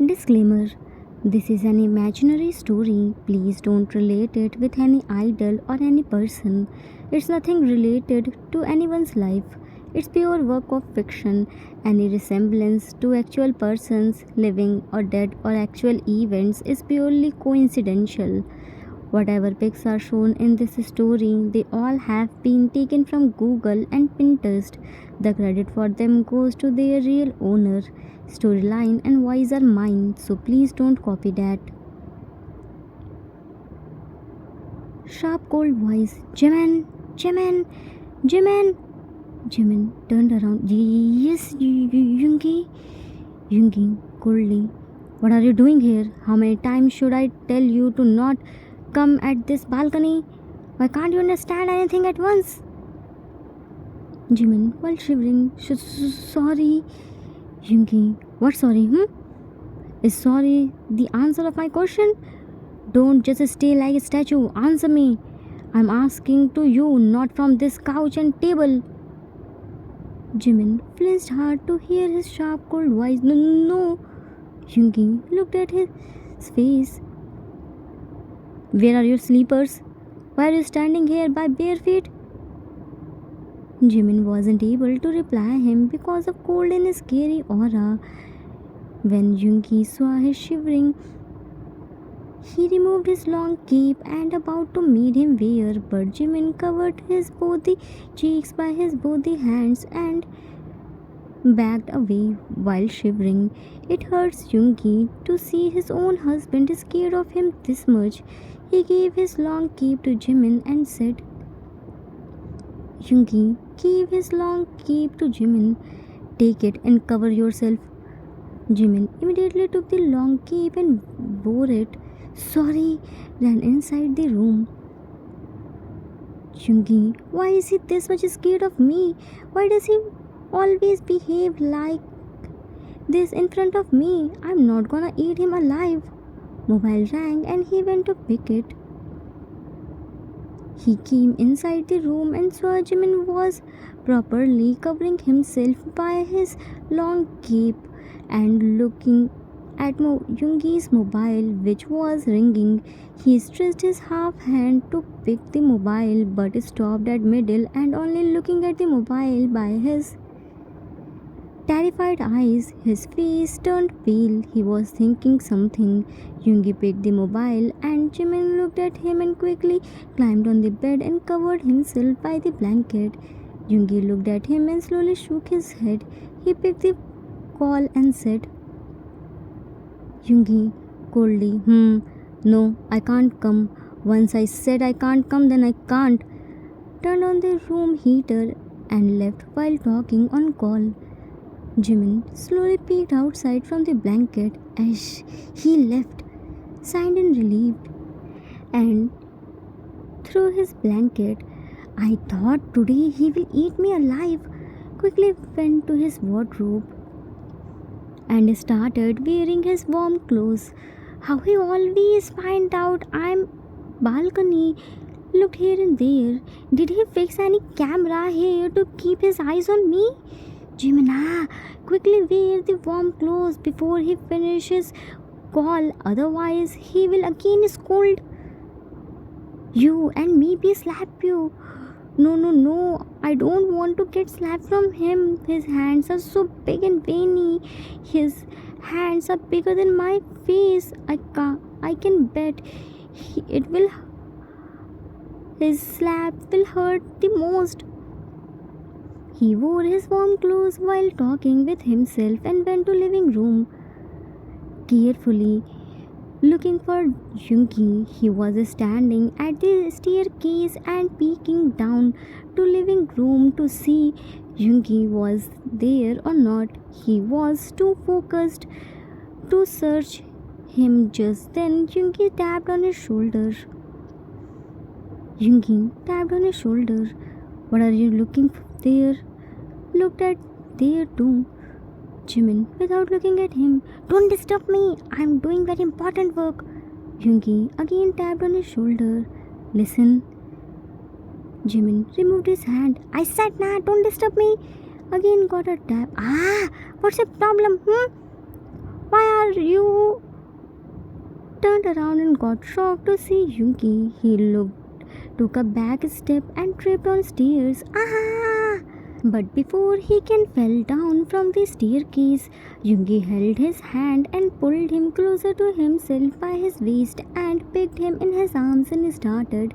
Disclaimer: this is an imaginary story. Please don't relate it with any idol or any person. It's nothing related to anyone's life. It's pure work of fiction. Any resemblance to actual persons, living or dead, or actual events is purely coincidental. Whatever pics are shown in this story, they all have been taken from Google and Pinterest. The credit for them goes to their real owner. Storyline and voice are mine, so please don't copy that. Sharp, cold voice. Jimin! Jimin! Jimin! Jimin turned around. Yes, Yoongi? Yoongi, coldly. What are you doing here? How many times should I tell you to not come at this balcony? Why can't you understand anything at once? Jimin, while shivering, sorry. Yoongi, what sorry, Is sorry the answer of my question? Don't just stay like a statue. Answer me. I'm asking to you, not from this couch and table. Jimin flinched hard to hear his sharp, cold voice. No, no, no. Yoongi looked at his face. Where are your slippers? Why are you standing here by bare feet? Jimin wasn't able to reply him because of cold and scary aura. When Yoongi saw his shivering, he removed his long cape and about to meet him wear, but Jimin covered his both the cheeks by his both the hands and backed away while shivering. It hurts Yoongi to see his own husband scared of him this much. He gave his long cape to Jimin and said, Yoongi gave his long cape to Jimin. Take it and cover yourself. Jimin immediately took the long cape and wore it. Sorry, ran inside the room. Yoongi, why is he this much scared of me? Why does he always behave like this in front of me? I'm not gonna eat him alive. Mobile rang and he went to pick it. He came inside the room and saw Jimin was properly covering himself by his long cape and looking at Yoongi's mobile, which was ringing. He stretched his half hand to pick the mobile but stopped at middle and only looking at the mobile by his terrified eyes. His face turned pale. He was thinking something. Yoongi picked the mobile and Jimin looked at him and quickly climbed on the bed and covered himself by the blanket. Yoongi looked at him and slowly shook his head. He picked the call and said, Yoongi, coldly, no, I can't come. Once I said I can't come, then I can't. Turned on the room heater and left while talking on call. Jimin slowly peeked outside from the blanket as he left, signed and relieved, and through his blanket. I thought today he will eat me alive. Quickly went to his wardrobe and started wearing his warm clothes. How he always find out I'm balcony. Looked here and there. Did he fix any camera here to keep his eyes on me? Jimina, quickly wear the warm clothes before he finishes call, otherwise he will again scold you and maybe slap you. No, no, no, I don't want to get slapped from him. His hands are so big and veiny. His hands are bigger than my face. I can bet it will. His slap will hurt the most. He wore his warm clothes while talking with himself and went to living room. Carefully looking for Yoongi, he was standing at the staircase and peeking down to living room to see Yoongi was there or not. He was too focused to search him. Just then Yoongi tapped on his shoulder. Yoongi tapped on his shoulder. What are you looking there? Looked at there too. Jimin, without looking at him, don't disturb me. I'm doing very important work. Yoongi again tapped on his shoulder. Listen. Jimin removed his hand. I said nah, don't disturb me. Again got a tap. What's your problem? Why are you? Turned around and got shocked to see Yuki. He took a back step and tripped on stairs. Ah! But before he can fell down from the staircase, Yungi held his hand and pulled him closer to himself by his waist and picked him in his arms and started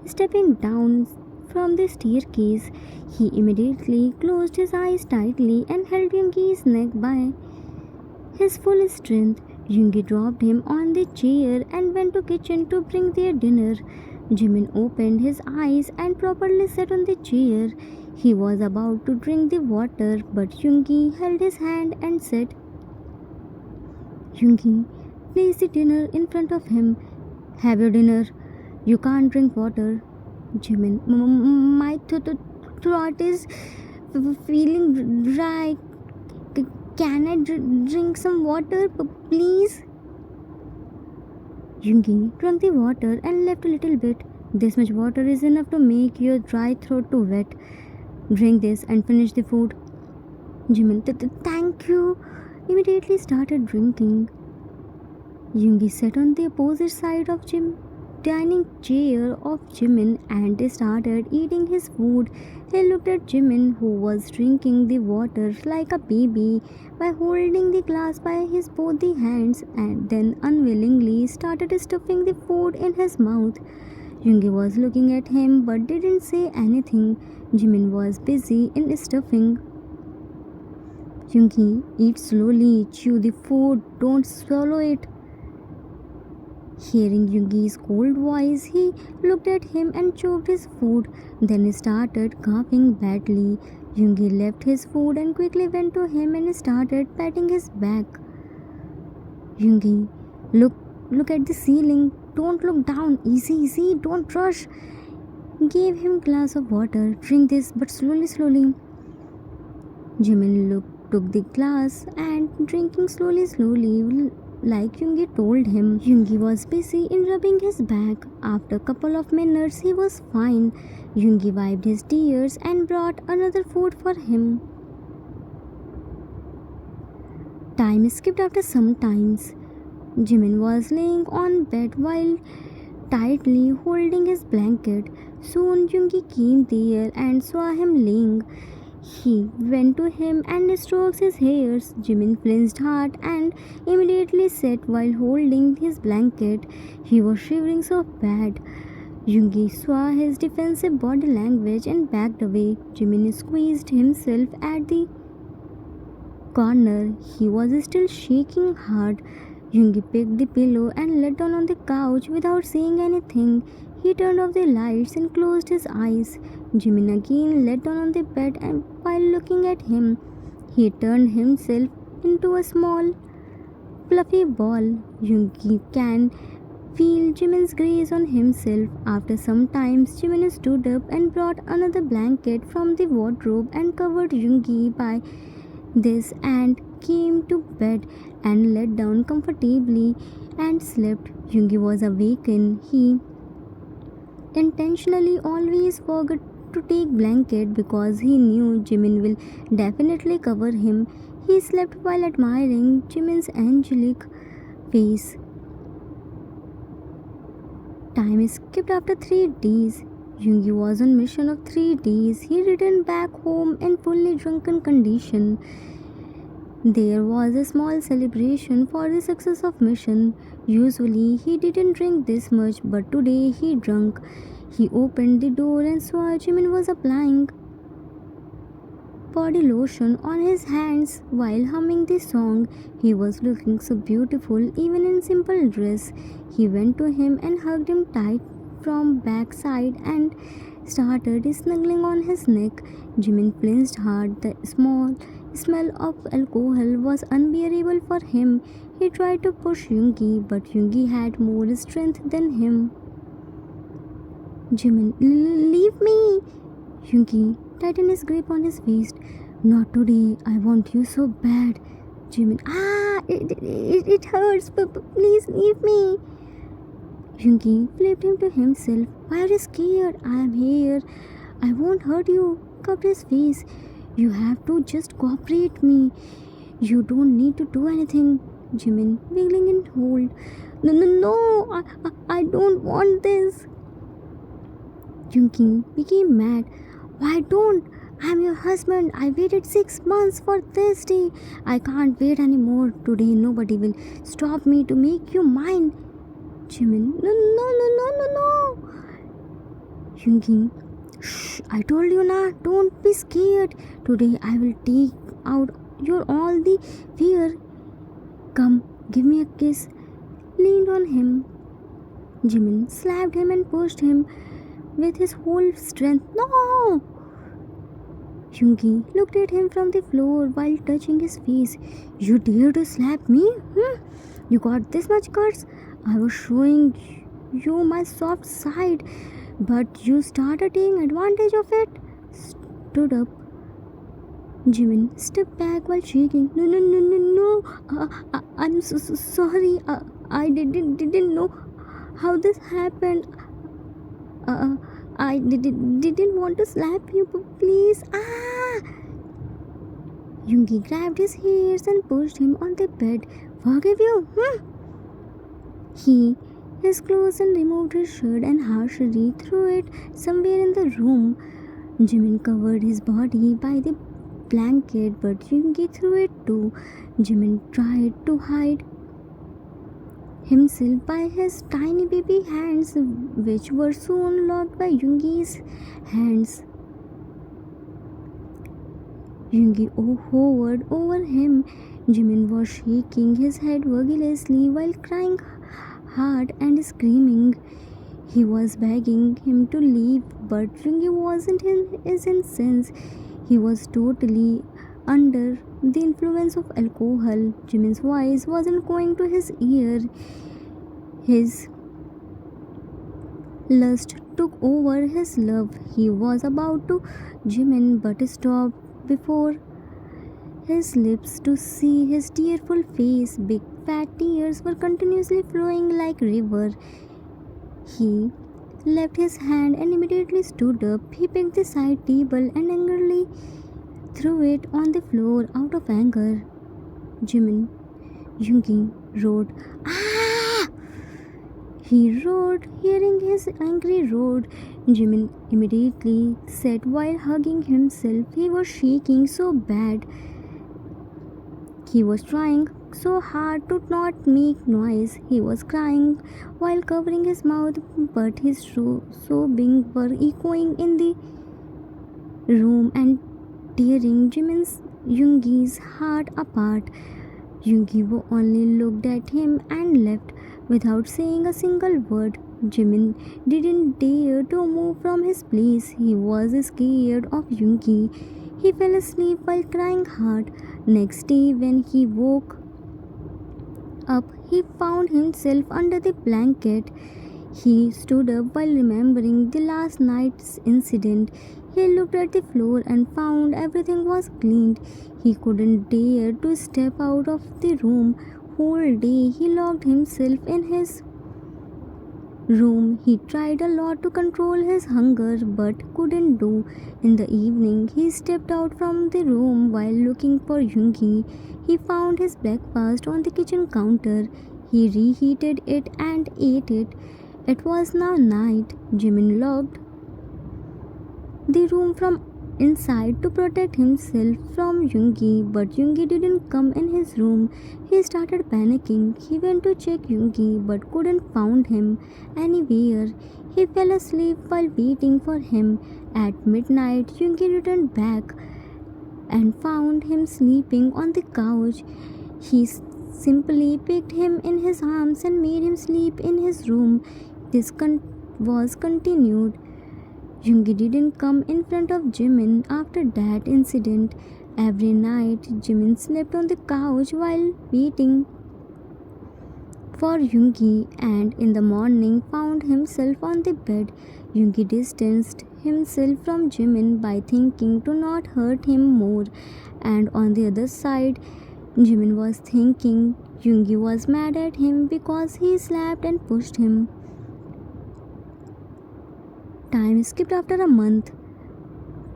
stepping down from the staircase. He immediately closed his eyes tightly and held Yungi's neck by his full strength. Yungi dropped him on the chair and went to kitchen to bring their dinner. Jimin opened his eyes and properly sat on the chair. He was about to drink the water, but Yungi held his hand and said, Yungi, place the dinner in front of him. Have your dinner. You can't drink water. Jimin, my throat is feeling dry. Can I drink some water, please? Yungi drank the water and left a little bit. This much water is enough to make your dry throat to wet. Drink this and finish the food. Jimin, thank you. Immediately started drinking. Yungi sat on the opposite side of dining chair of Jimin and started eating his food. He looked at Jimin, who was drinking the water like a baby by holding the glass by his both the hands, and then unwillingly started stuffing the food in his mouth. Yungi was looking at him but didn't say anything. Jimin was busy in stuffing. Yungi, eat slowly, chew the food, don't swallow it. Hearing Yungi's cold voice, he looked at him and choked his food, then started coughing badly. Yungi left his food and quickly went to him and started patting his back. Yungi, look at the ceiling. Don't look down. Easy, don't rush. Gave him glass of water. Drink this, but slowly. Jimin took the glass and drinking slowly, like Yungi told him. Yungi was busy in rubbing his back. After a couple of minutes, he was fine. Yungi wiped his tears and brought another food for him. Time skipped after some times. Jimin was laying on bed while tightly holding his blanket. Soon Yungi came there and saw him laying. He went to him and stroked his hairs. Jimin flinched hard and immediately sat while holding his blanket. He was shivering so bad. Yungi saw his defensive body language and backed away. Jimin squeezed himself at the corner. He was still shaking hard. Yungi picked the pillow and lay down on the couch without saying anything. He turned off the lights and closed his eyes. Jimin again lay down on the bed and while looking at him, he turned himself into a small, fluffy ball. Yungi can feel Jimin's gaze on himself. After some time, Jimin stood up and brought another blanket from the wardrobe and covered Yungi by this and came to bed and lay down comfortably and slept. Yungi was awakened. He intentionally always forgot to take blanket because he knew Jimin will definitely cover him. He slept while admiring Jimin's angelic face. Time skipped after 3 days. Yungi was on mission of 3 days. He returned back home in fully drunken condition. There was a small celebration for the success of mission. Usually he didn't drink this much, but today he drank. He opened the door and saw Jimin was applying body lotion on his hands while humming the song. He was looking so beautiful even in simple dress. He went to him and hugged him tight from backside and started snuggling on his neck. Jimin flinched hard. The smell of alcohol was unbearable for him. He tried to push Yungi, but Yungi had more strength than him. Jimin, leave me! Yungi tightened his grip on his waist. Not today. I want you so bad. Jimin, it hurts. Please leave me. Yungi flipped him to himself. Why are you scared? I am here. I won't hurt you. Cupped his face. You have to just cooperate me. You don't need to do anything. Jimin wiggling in hold. No, no, no, I don't want this. Junki became mad. Why don't? I'm your husband. I waited 6 months for this day. I can't wait anymore. Today nobody will stop me to make you mine. Jimin, no, no, no, no, no, no. Junki, shh, I told you na, don't be scared. Today I will take out your all the fear. Come, give me a kiss. Leaned on him. Jimin slapped him and pushed him with his whole strength. No! Junki looked at him from the floor while touching his face. You dare to slap me? You got this much guts? I was showing you my soft side, but you started taking advantage of it. Stood up. Jimin stepped back while shaking. No, no, no, no, no. I'm so sorry. I didn't know how this happened. I didn't want to slap you, but please. Ah! Junki grabbed his hairs and pushed him on the bed. Forgive you? He his clothes and removed his shirt and harshly threw it somewhere in the room. Jimin covered his body by the blanket, but Junki threw it too. Jimin tried to hide himself by his tiny baby hands, which were soon locked by Junki's hands. Junki hovered over him. Jimin was shaking his head vigorously while crying hard and screaming. He was begging him to leave, but Junki wasn't in his sense. He was totally under the influence of alcohol. Jimin's voice wasn't going to his ear. His lust took over his love. He was about to Jimin but stopped before his lips to see his tearful face. Big fat tears were continuously flowing like river. He left his hand and immediately stood up. He picked the side table and angrily threw it on the floor out of anger. Jimin, Junki roared. Ah! He roared, hearing his angry roar. Jimin immediately said while hugging himself. He was shaking so bad. He was trying so hard to not make noise. He was crying while covering his mouth, but his sobbing were echoing in the room and tearing Jungi's heart apart. Jungi only looked at him and left without saying a single word. Jimin didn't dare to move from his place. He was scared of Jungi. He fell asleep while crying hard. Next day, when he woke up, he found himself under the blanket. He stood up while remembering the last night's incident. He looked at the floor and found everything was cleaned. He couldn't dare to step out of the room. Whole day he locked himself in his room. He tried a lot to control his hunger but couldn't do. In the evening, he stepped out from the room while looking for Jungi. He found his breakfast on the kitchen counter. He reheated it and ate it. It was now night. Jimin locked the room from inside to protect himself from Jungi, but Jungi didn't come in his room. He started panicking. He went to check Jungi but couldn't find him anywhere. He fell asleep while waiting for him. At midnight, Jungi returned back and found him sleeping on the couch. He simply picked him in his arms and made him sleep in his room. This was continued. Jungi didn't come in front of Jimin after that incident. Every night, Jimin slept on the couch while waiting for Jungi, and in the morning found himself on the bed. Jungi distanced himself from Jimin by thinking to not hurt him more, and on the other side, Jimin was thinking Jungi was mad at him because he slapped and pushed him. Time skipped after a month.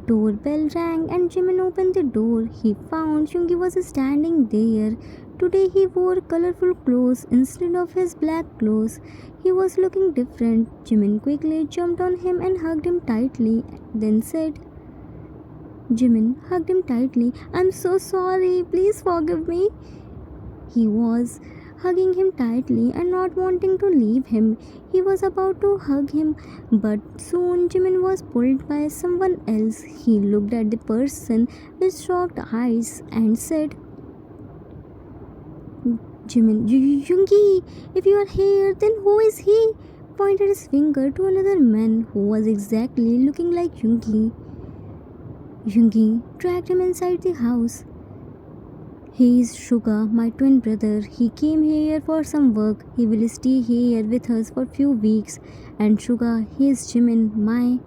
Doorbell rang and Jimin opened the door. He found Jungi was standing there, Today he wore colorful clothes instead of his black clothes. He was looking different. Jimin quickly jumped on him and hugged him tightly, then said, Jimin hugged him tightly. I'm so sorry, please forgive me. He was hugging him tightly and not wanting to leave him. He was about to hug him, but soon Jimin was pulled by someone else. He looked at the person with shocked eyes and said, Jimin, Yoongi, if you are here, then who is he? Pointed his finger to another man who was exactly looking like Yoongi. Yoongi dragged him inside the house. He is Suga, my twin brother. He came here for some work. He will stay here with us for few weeks. And Suga, he is Jimin, my...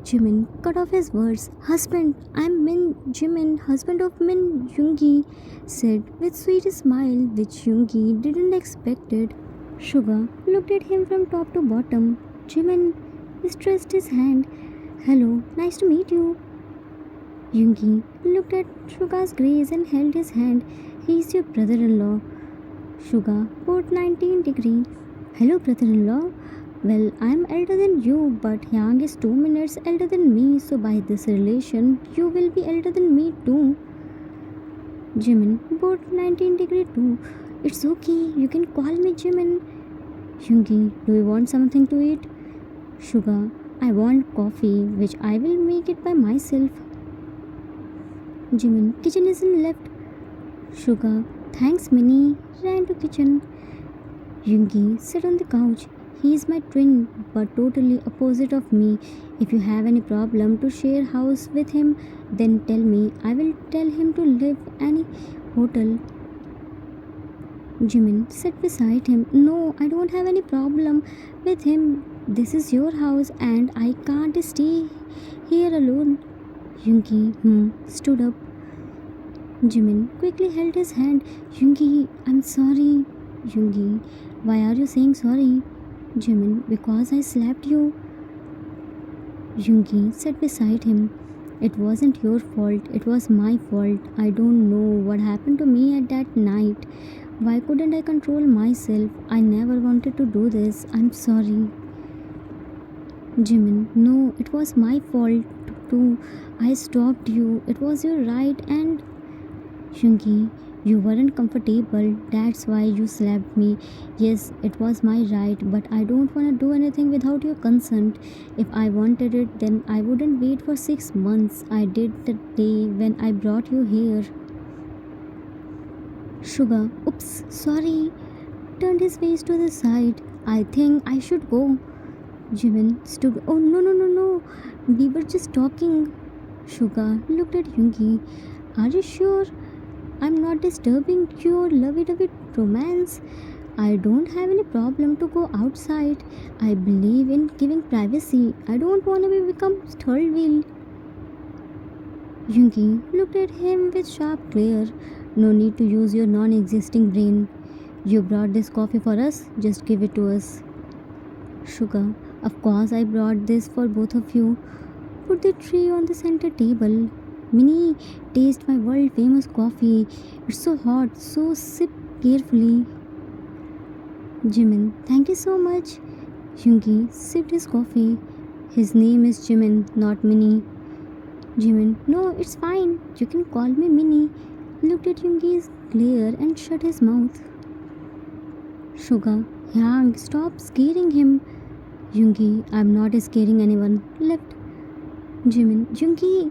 Jimin cut off his words. Husband, I'm Min Jimin, husband of Min Yoongi, said with sweet smile which Yoongi didn't expect it. Suga looked at him from top to bottom. Jimin stretched his hand. Hello, nice to meet you. Yoongi looked at Suga's gaze and held his hand. He is your brother-in-law. Suga put 19 degree. Hello, brother-in-law. Well, I'm elder than you, but Hyang is 2 minutes elder than me, so by this relation, you will be elder than me too. Jimin put 19 degree too. It's okay, you can call me Jimin. Yoongi, do you want something to eat? Suga, I want coffee, which I will make it by myself. Jimin, kitchen is in left. Suga, thanks Minnie, ran to kitchen. Yoongi sat on the couch. He is my twin, but totally opposite of me. If you have any problem to share house with him, then tell me. I will tell him to live any hotel. Jimin sat beside him. No, I don't have any problem with him. This is your house and I can't stay here alone. Yoongi stood up. Jimin quickly held his hand. Yoongi, I'm sorry. Yoongi, why are you saying sorry? Jimin, because I slapped you. Yoongi sat beside him. It wasn't your fault, it was my fault. I don't know what happened to me at that night. Why couldn't I control myself? I never wanted to do this. I'm sorry. Jimin, no, it was my fault too. I stopped you. It was your right and... Yoongi, you weren't comfortable, that's why you slapped me. Yes, it was my right, but I don't want to do anything without your consent. If I wanted it, then I wouldn't wait for 6 months. I did the day when I brought you here. Suga, oops, sorry, turned his face to the side. I think I should go. Jimin stood. Oh, no. We were just talking. Suga looked at Yoongi. Are you sure? I'm not disturbing your lovey-dovey romance. I don't have any problem to go outside. I believe in giving privacy. I don't want to become third wheel. Yoongi looked at him with sharp glare. No need to use your non-existing brain. You brought this coffee for us, just give it to us. Suga, of course I brought this for both of you. Put the tray on the center table. Minnie, taste my world famous coffee. It's so hot, so sip carefully. Jimin, thank you so much. Yoongi sipped his coffee. His name is Jimin, not Minnie. Jimin, no, it's fine. You can call me Minnie. Looked at Yoongi's glare and shut his mouth. Suga, Hyang, stop scaring him. Yoongi, I'm not scaring anyone. Left. Jimin, Yoongi,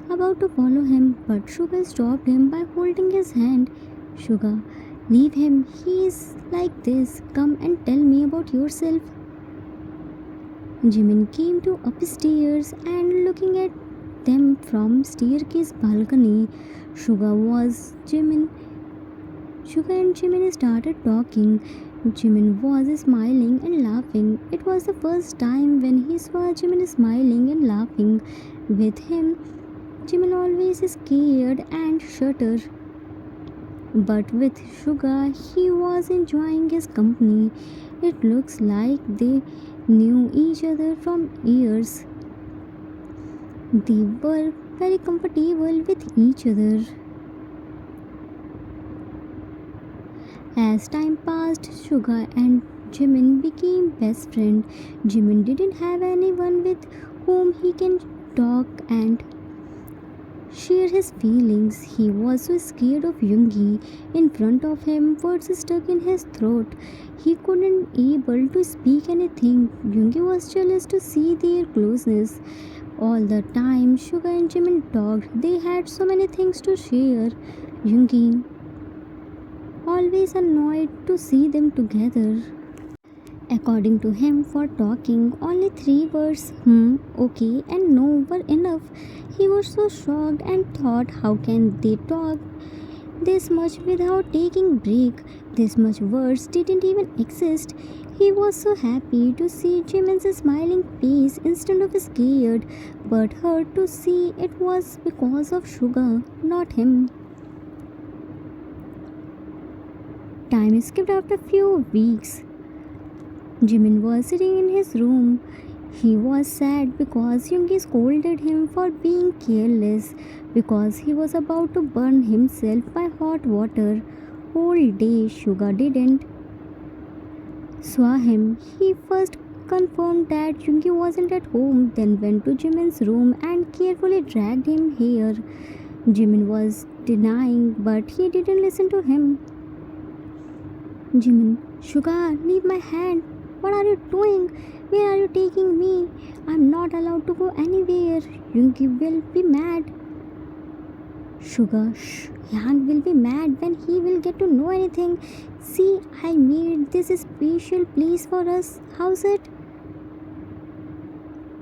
about to follow him, but Suga stopped him by holding his hand. Suga, leave him. He is like this. Come and tell me about yourself. Jimin came to upstairs and looking at them from staircase balcony. Suga and Jimin started talking. Jimin was smiling and laughing. It was the first time when he saw Jimin smiling and laughing with him. Jimin always scared and shuddered. But with Suga, he was enjoying his company. It looks like they knew each other from years. They were very comfortable with each other. As time passed, Suga and Jimin became best friends. Jimin didn't have anyone with whom he can talk and share his feelings. He was so scared of Yoongi. In front of him, words stuck in his throat. He couldn't able to speak anything. Yoongi was jealous to see their closeness. All the time, Suga and Jimin talked. They had so many things to share. Yoongi always annoyed to see them together. According to him, for talking, only three words, okay, and no were enough. He was so shocked and thought, how can they talk this much without taking break? This much words didn't even exist. He was so happy to see Jimin's smiling face instead of scared, but hurt to see it was because of Sugar, not him. Time skipped after few weeks. Jimin was sitting in his room. He was sad because Yoongi scolded him for being careless because he was about to burn himself by hot water. Whole day Suga didn't saw him. He first confirmed that Yoongi wasn't at home, then went to Jimin's room and carefully dragged him here. Jimin was denying, but he didn't listen to him. Jimin, Suga, leave my hand. What are you doing? Where are you taking me? I'm not allowed to go anywhere. Yoongi will be mad. Suga, shh. Yang will be mad when he will get to know anything. See, I made this special place for us. How's it?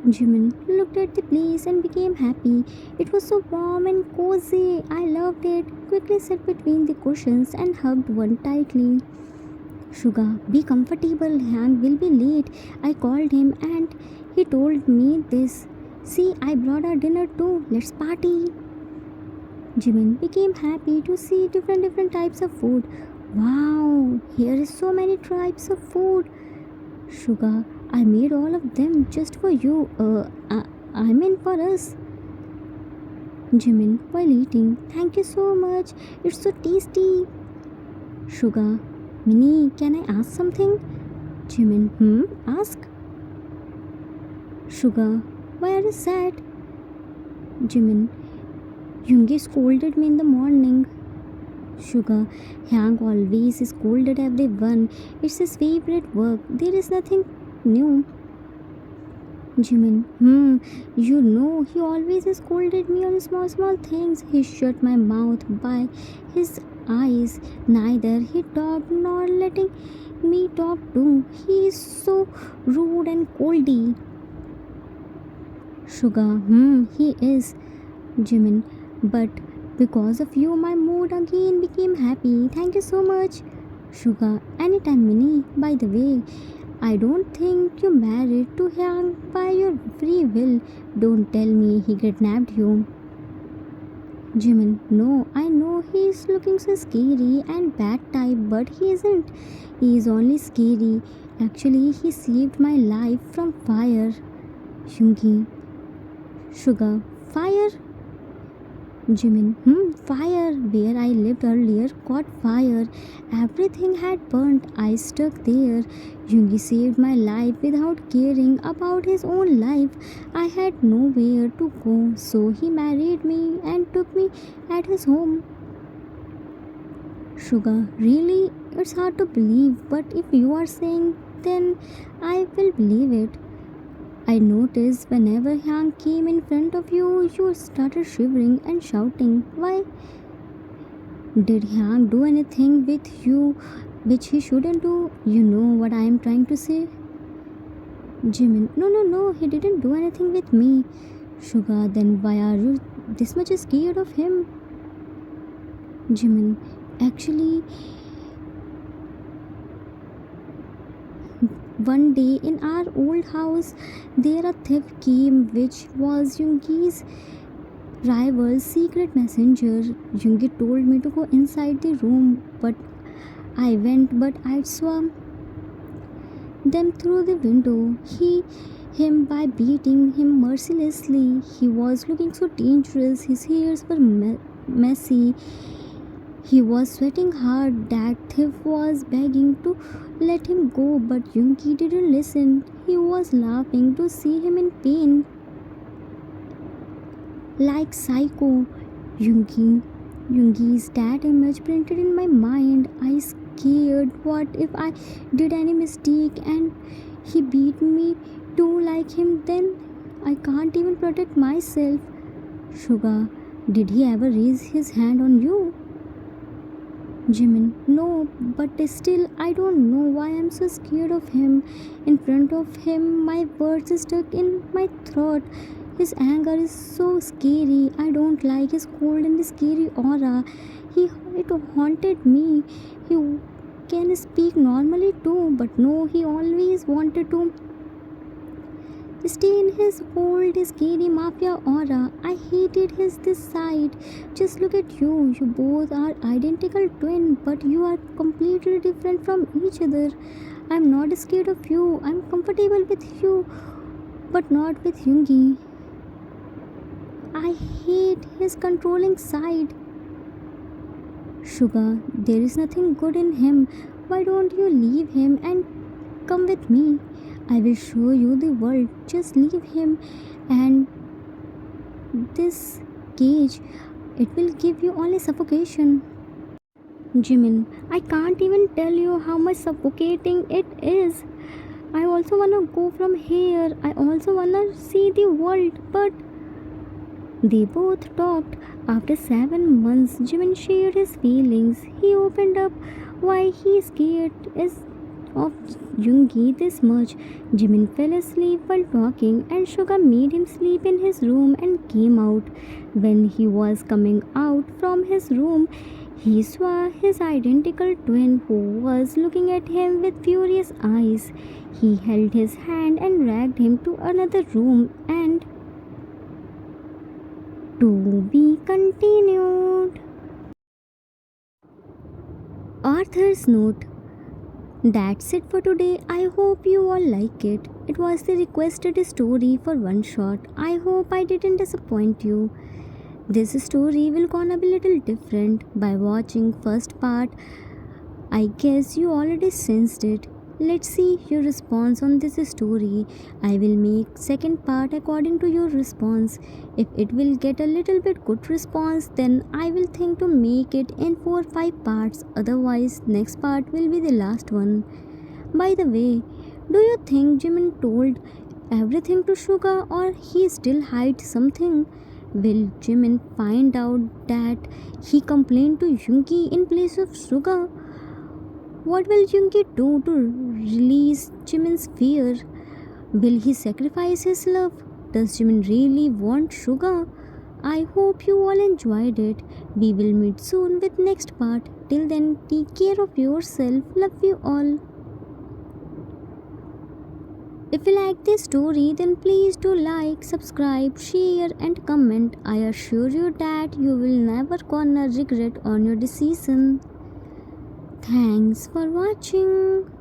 Jimin looked at the place and became happy. It was so warm and cozy. I loved it. Quickly sat between the cushions and hugged one tightly. Suga, be comfortable. Hank will be late. I called him and he told me this. See, I brought our dinner too. Let's party. Jimin became happy to see different types of food. Wow, here is so many types of food. Suga, I made all of them just for you. I mean for us. Jimin, while eating, thank you so much. It's so tasty. Suga, Minnie, can I ask something? Jimin, ask. Suga, why are you sad? Jimin, Yoongi scolded me in the morning. Suga, Hank always scolded everyone. It's his favorite work. There is nothing new. Jimin, you know, he always scolded me on small things. He shut my mouth by his eyes. Neither he talked nor letting me talk too. He is so rude and coldy. Suga, he is. Jimin, but because of you, my mood again became happy. Thank you so much. Suga, anytime, Minnie. By the way, I don't think you married to him by your free will. Don't tell me he kidnapped you. Jimin, no, I know he is looking so scary and bad type, but he isn't. He is only scary. Actually, he saved my life from fire. Yoongi, Sugar, fire? Jimin, fire. Where I lived earlier caught fire. Everything had burnt. I stuck there. Yoongi saved my life without caring about his own life. I had nowhere to go, so he married me and took me at his home. Sugar, really? It's hard to believe, but if you are saying, then I will believe it. I noticed whenever Hank came in front of you, you started shivering and shouting. Why? Did Hank do anything with you which he shouldn't do? You know what I am trying to say? Jimin, no, he didn't do anything with me. Sugar, then why are you this much scared of him? Jimin, actually, one day in our old house, there a thief came which was Yoongi's rival's secret messenger. Yoongi told me to go inside the room, but I went, but I saw them through the window. Him by beating him mercilessly. He was looking so dangerous. His hairs were messy. He was sweating hard. That thief was begging to let him go, but Yunki didn't listen. He was laughing to see him in pain. Like psycho, Yunki. Yungi's that image printed in my mind. I scared. What if I did any mistake and he beat me too like him? Then I can't even protect myself. Sugar, did he ever raise his hand on you? Jimin, no, but still, I don't know why I'm so scared of him. In front of him, my words stuck in my throat. His anger is so scary. I don't like his cold and scary aura. It haunted me. He can speak normally too, but no, he always wanted to stay in his old scary mafia aura. I hated his this side. Just look at you. You both are identical twin, but you are completely different from each other. I'm not scared of you. I'm comfortable with you, but not with Yoongi. I hate his controlling side. Sugar, there is nothing good in him. Why don't you leave him and come with me? I will show you the world. Just leave him and this cage. It will give you only suffocation. Jimin, I can't even tell you how much suffocating it is. I also wanna go from here. I also wanna see the world, but they both talked. After 7 months, Jimin shared his feelings. He opened up why he scared is of Yoongi this much. Jimin fell asleep while talking, and Suga made him sleep in his room and came out. When he was coming out from his room, he saw his identical twin who was looking at him with furious eyes. He held his hand and dragged him to another room and to be continued. Arthur's note. That's it for today. I hope you all like it. It was the requested story for one shot. I hope I didn't disappoint you. This story will gonna be little different. By watching first part, I guess you already sensed it. Let's see your response on this story. I will make second part according to your response. If it will get a little bit good response, then I will think to make it in 4 or 5 parts. Otherwise, next part will be the last one. By the way, do you think Jimin told everything to Suga or he still hides something? Will Jimin find out that he complained to Yoongi in place of Suga? What will Yoongi do to release Jimin's fear? Will he sacrifice his love? Does Jimin really want Suga? I hope you all enjoyed it. We will meet soon with next part. Till then, take care of yourself. Love you all. If you like this story, then please do like, subscribe, share and comment. I assure you that you will never gonna regret on your decision. Thanks for watching.